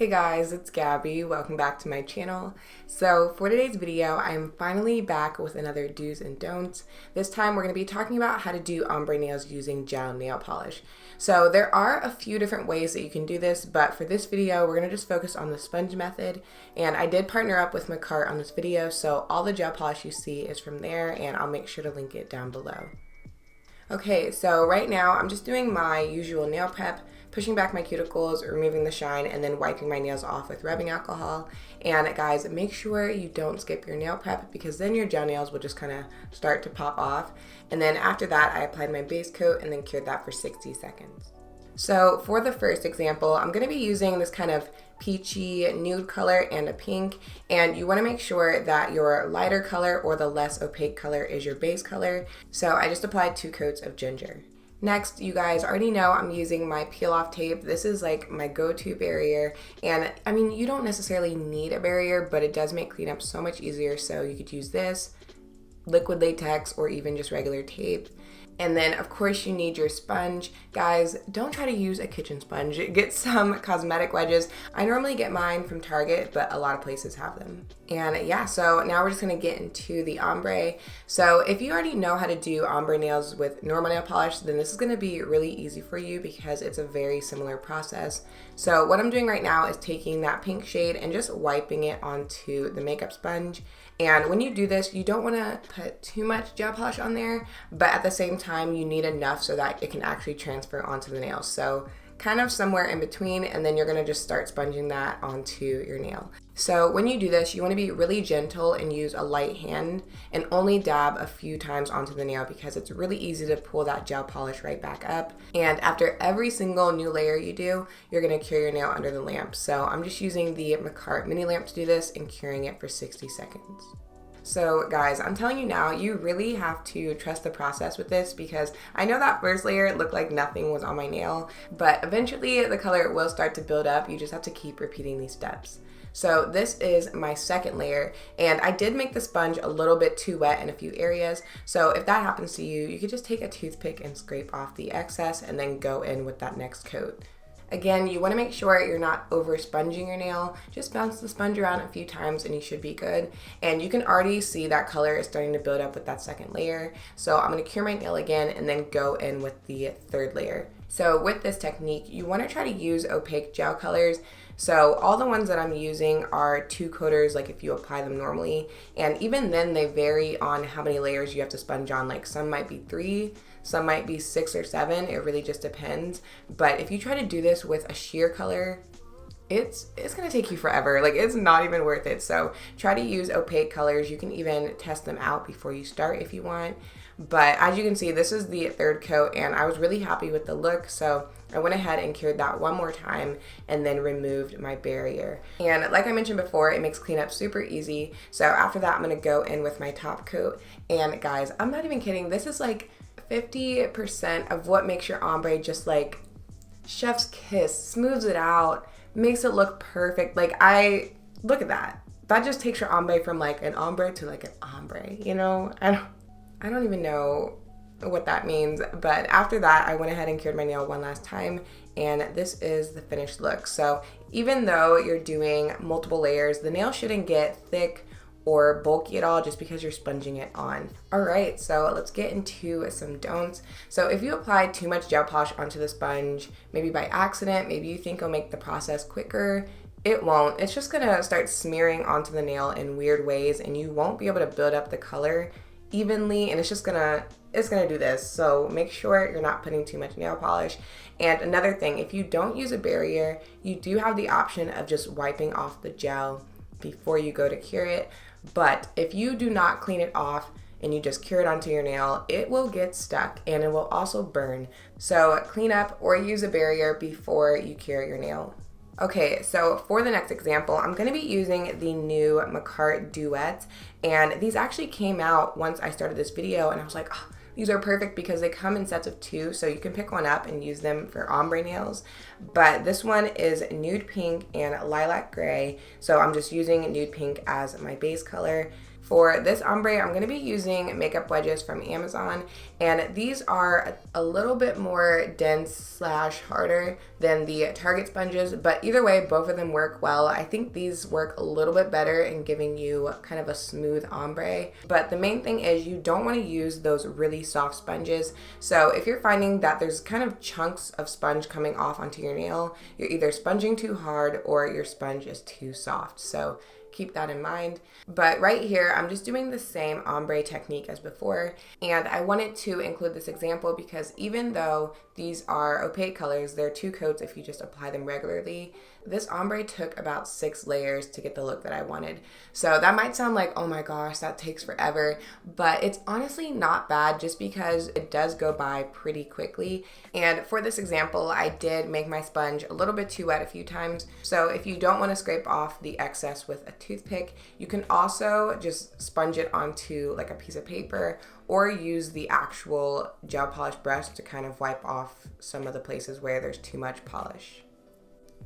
Hey guys, it's Gabby. Welcome back to my channel. So for today's video, I'm finally back with another do's and don'ts. This time we're going to be talking about how to do ombre nails using gel nail polish. So there are a few different ways that you can do this, but for this video, we're going to just focus on the sponge method. And I did partner up with Makartt on this video, so all the gel polish you see is from there, and I'll make sure to link it down below. Okay, so right now I'm just doing my usual nail prep, pushing back my cuticles, removing the shine, and then wiping my nails off with rubbing alcohol. And guys, make sure you don't skip your nail prep because then your gel nails will just kind of start to pop off. And then after that, I applied my base coat and then cured that for 60 seconds. So for the first example, I'm going to be using this kind of peachy nude color and a pink, and you want to make sure that your lighter color or the less opaque color is your base color. So I just applied 2 coats of ginger. Next, you guys already know I'm using my peel off tape. This is like my go-to barrier, and I mean, you don't necessarily need a barrier, but it does make cleanup so much easier. So you could use this, liquid latex, or even just regular tape. And then of course you need your sponge. Guys, don't try to use a kitchen sponge. Get some cosmetic wedges. I normally get mine from Target, but a lot of places have them. And yeah, so now we're just gonna get into the ombre. So if you already know how to do ombre nails with normal nail polish, then this is gonna be really easy for you because it's a very similar process. So what I'm doing right now is taking that pink shade and just wiping it onto the makeup sponge. And when you do this, you don't want to put too much gel polish on there, but at the same time, you need enough so that it can actually transfer onto the nails. So kind of somewhere in between, and then you're going to just start sponging that onto your nail. So when you do this, you want to be really gentle and use a light hand and only dab a few times onto the nail because it's really easy to pull that gel polish right back up. And after every single new layer you do, you're going to cure your nail under the lamp. So I'm just using the Makartt mini lamp to do this and curing it for 60 seconds. So guys, I'm telling you now, you really have to trust the process with this because I know that first layer looked like nothing was on my nail, but eventually the color will start to build up. You just have to keep repeating these steps. So this is my second layer, and I did make the sponge a little bit too wet in a few areas. So if that happens to you, you could just take a toothpick and scrape off the excess and then go in with that next coat. Again, you want to make sure you're not over sponging your nail. Just bounce the sponge around a few times and you should be good. And you can already see that color is starting to build up with that second layer. So I'm going to cure my nail again and then go in with the third layer. So with this technique, you want to try to use opaque gel colors. So all the ones that I'm using are 2 coaters, like if you apply them normally. And even then they vary on how many layers you have to sponge on. Like some might be 3, some might be 6 or 7. It really just depends. But if you try to do this with a sheer color, it's gonna take you forever. Like, it's not even worth it. So try to use opaque colors. You can even test them out before you start if you want. But as you can see, this is the third coat and I was really happy with the look. So I went ahead and cured that one more time and then removed my barrier. And like I mentioned before, it makes cleanup super easy. So after that, I'm gonna go in with my top coat. And guys, I'm not even kidding. This is like 50% of what makes your ombre just like chef's kiss, smooths it out, makes it look perfect. Like, look at that. That just takes your ombre from like an ombre to like an ombre, you know? I don't even know what that means, but after that, I went ahead and cured my nail one last time, and this is the finished look. So even though you're doing multiple layers, the nail shouldn't get thick or bulky at all just because you're sponging it on. All right, so let's get into some don'ts. So if you apply too much gel polish onto the sponge, maybe by accident, maybe you think it'll make the process quicker, it won't. It's just gonna start smearing onto the nail in weird ways and you won't be able to build up the color evenly, and it's gonna do this. So make sure you're not putting too much nail polish. And another thing, if you don't use a barrier, you do have the option of just wiping off the gel before you go to cure it. But if you do not clean it off and you just cure it onto your nail, it will get stuck and it will also burn. So clean up or use a barrier before you cure your nail. Okay, so for the next example, I'm going to be using the new Makartt duets, and these actually came out once I started this video, and I was like, oh, these are perfect because they come in sets of 2, so you can pick one up and use them for ombre nails. But this one is nude pink and lilac gray, so I'm just using nude pink as my base color. For this ombre, I'm going to be using makeup wedges from Amazon, and these are a little bit more dense slash harder than the Target sponges, but either way, both of them work well. I think these work a little bit better in giving you kind of a smooth ombre, but the main thing is you don't want to use those really soft sponges. So if you're finding that there's kind of chunks of sponge coming off onto your nail, you're either sponging too hard or your sponge is too soft. So keep that in mind. But right here, I'm just doing the same ombre technique as before, and I wanted to include this example because even though these are opaque colors, they're two coats if you just apply them regularly. This ombre took about 6 layers to get the look that I wanted. So that might sound like, oh my gosh, that takes forever, but it's honestly not bad just because it does go by pretty quickly. And for this example, I did make my sponge a little bit too wet a few times. So if you don't want to scrape off the excess with a toothpick, you can also just sponge it onto like a piece of paper or use the actual gel polish brush to kind of wipe off some of the places where there's too much polish.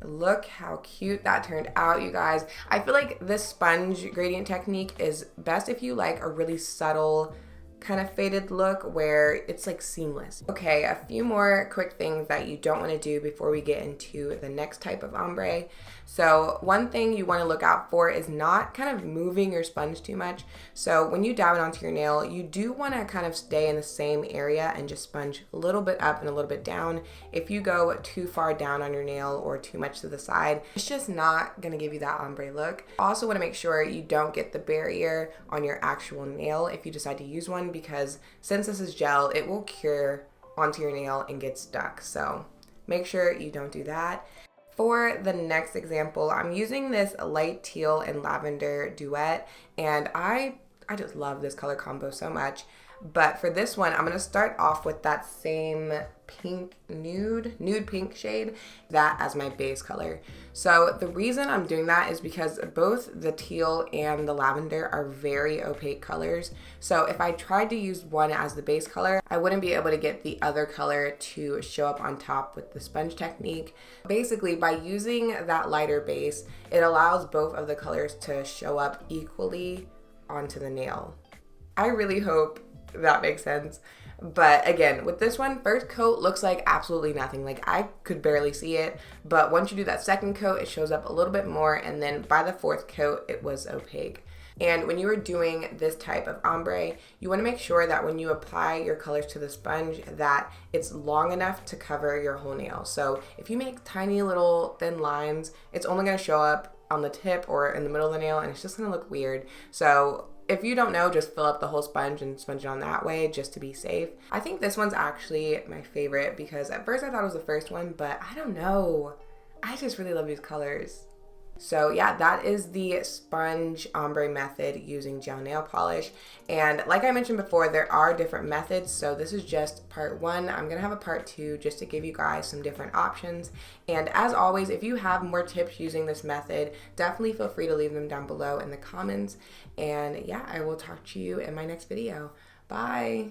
Look how cute that turned out, you guys. I feel like this sponge gradient technique is best if you like a really subtle kind of faded look where it's like seamless. Okay, a few more quick things that you don't want to do before we get into the next type of ombre. So one thing you want to look out for is not kind of moving your sponge too much. So when you dab it onto your nail, you do want to kind of stay in the same area and just sponge a little bit up and a little bit down. If you go too far down on your nail or too much to the side, it's just not going to give you that ombre look. Also want to make sure you don't get the barrier on your actual nail if you decide to use one, because since this is gel, it will cure onto your nail and get stuck. So make sure you don't do that. For the next example, I'm using this light teal and lavender duet, and I just love this color combo so much. But for this one, I'm going to start off with that same pink nude pink shade, that as my base color. So the reason I'm doing that is because both the teal and the lavender are very opaque colors. So if I tried to use one as the base color, I wouldn't be able to get the other color to show up on top with the sponge technique. Basically, by using that lighter base, it allows both of the colors to show up equally onto the nail. I really hope that makes sense. But again, with this one, first coat looks like absolutely nothing. Like I could barely see it, but once you do that second coat, it shows up a little bit more, and then by the fourth coat, it was opaque. And when you are doing this type of ombre, you want to make sure that when you apply your colors to the sponge, that it's long enough to cover your whole nail. So if you make tiny little thin lines, it's only going to show up on the tip or in the middle of the nail, and it's just going to look weird. So if you don't know, just fill up the whole sponge and sponge it on that way just to be safe. I think this one's actually my favorite because at first I thought it was the first one, but I don't know. I just really love these colors. So yeah, that is the sponge ombre method using gel nail polish. And like I mentioned before, there are different methods. So this is just part 1. I'm going to have a part 2 just to give you guys some different options. And as always, if you have more tips using this method, definitely feel free to leave them down below in the comments. And yeah, I will talk to you in my next video. Bye.